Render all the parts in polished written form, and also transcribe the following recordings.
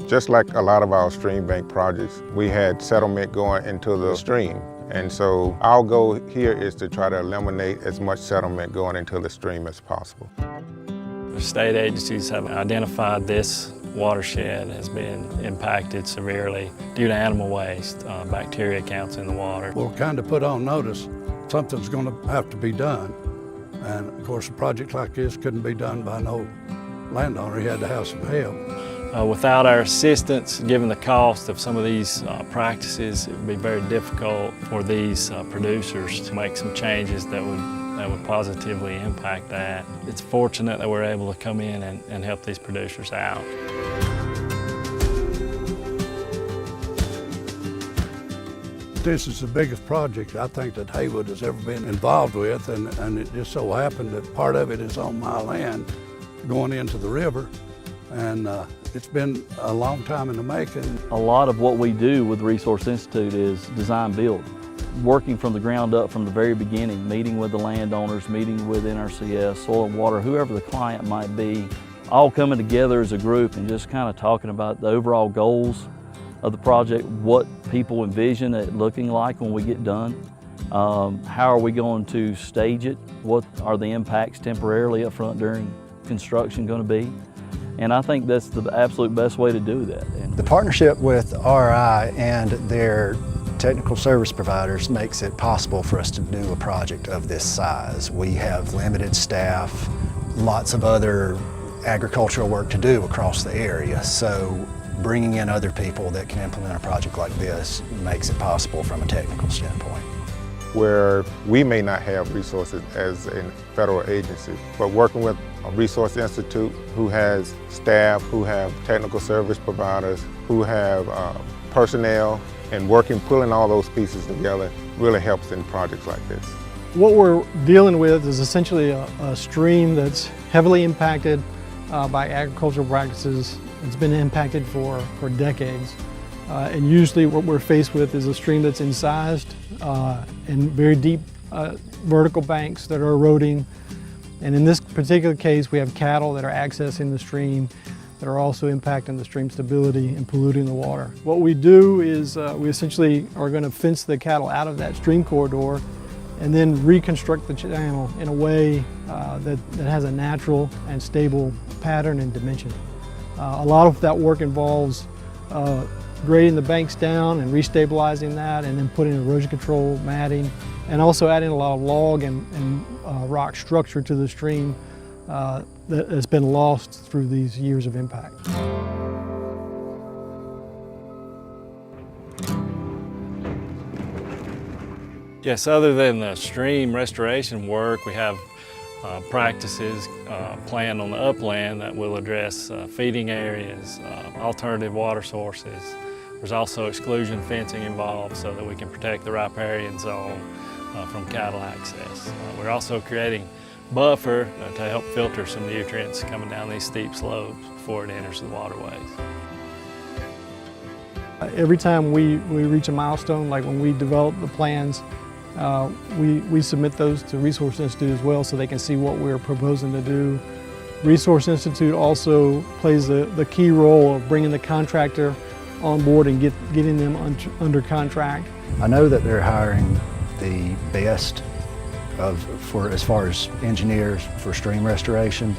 Just like a lot of our stream bank projects, we had settlement going into the stream. And so our goal here is to try to eliminate as much settlement going into the stream as possible. The state agencies have identified this watershed has been impacted severely due to animal waste, bacteria counts in the water. We're kind of put on notice something's going to have to be done. And of course, a project like this couldn't be done by no landowner. He had to have some help. Without our assistance, given the cost of some of these practices, it would be very difficult for these producers to make some changes that would positively impact that. It's fortunate that we're able to come in and help these producers out. This is the biggest project I think that Haywood has ever been involved with, and it just so happened that part of it is on my land going into the river, and it's been a long time in the making. A lot of what we do with the Resource Institute is design build, working from the ground up from the very beginning, meeting with the landowners, meeting with NRCS, soil and water, whoever the client might be, all coming together as a group and just kind of talking about the overall goals of the project, what people envision it looking like when we get done, how are we going to stage it, what are the impacts temporarily up front during construction going to be. And I think that's the absolute best way to do that. The partnership with RI and their technical service providers makes it possible for us to do a project of this size. We have limited staff, lots of other agricultural work to do across the area, so bringing in other people that can implement a project like this makes it possible from a technical standpoint. Where we may not have resources as a federal agency, but working with a Resource Institute who has staff, who have technical service providers, who have personnel, and pulling all those pieces together really helps in projects like this. What we're dealing with is essentially a stream that's heavily impacted by agricultural practices. It's been impacted for decades. And usually what we're faced with is a stream that's incised and very deep vertical banks that are eroding. And in this particular case, we have cattle that are accessing the stream that are also impacting the stream stability and polluting the water. What we do is we essentially are going to fence the cattle out of that stream corridor and then reconstruct the channel in a way that has a natural and stable pattern and dimension. A lot of that work involves grading the banks down and restabilizing that, and then putting erosion control matting, and also adding a lot of log and rock structure to the stream that has been lost through these years of impact. Yes, other than the stream restoration work, we have practices planned on the upland that will address feeding areas, alternative water sources. There's also exclusion fencing involved so that we can protect the riparian zone from cattle access. We're also creating buffer to help filter some nutrients coming down these steep slopes before it enters the waterways. Every time we reach a milestone, like when we develop the plans, we submit those to Resource Institute as well so they can see what we're proposing to do. Resource Institute also plays the key role of bringing the contractor on board and getting them under contract. I know that they're hiring the best as far as engineers for stream restoration.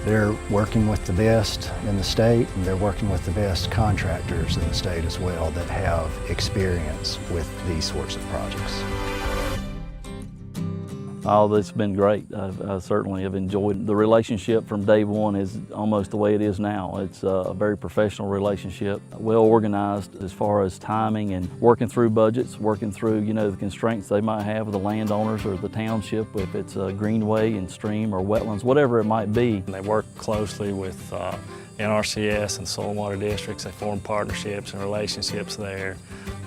They're working with the best in the state, and they're working with the best contractors in the state as well that have experience with these sorts of projects. Oh, it's been great. I certainly have enjoyed it. The relationship from day one is almost the way it is now. It's a very professional relationship, well organized as far as timing and working through budgets, working through the constraints they might have with the landowners or the township, if it's a greenway and stream or wetlands, whatever it might be. They work closely with NRCS and soil and water districts. They form partnerships and relationships there.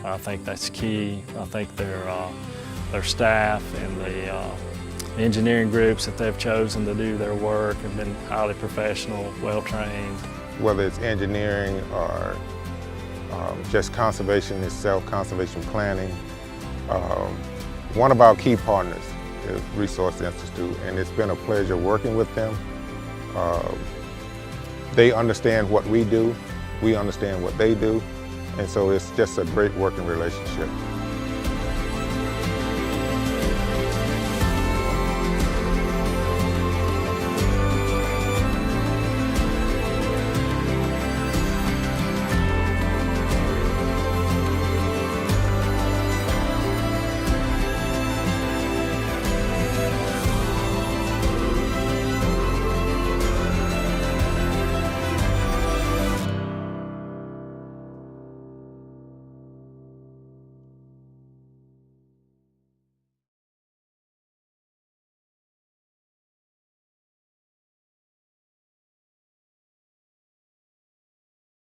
I think that's key. I think their staff and the engineering groups that they've chosen to do their work have been highly professional, well-trained. Whether it's engineering or just conservation itself, conservation planning, one of our key partners is Resource Institute, and it's been a pleasure working with them. They understand what we do, we understand what they do, and so it's just a great working relationship.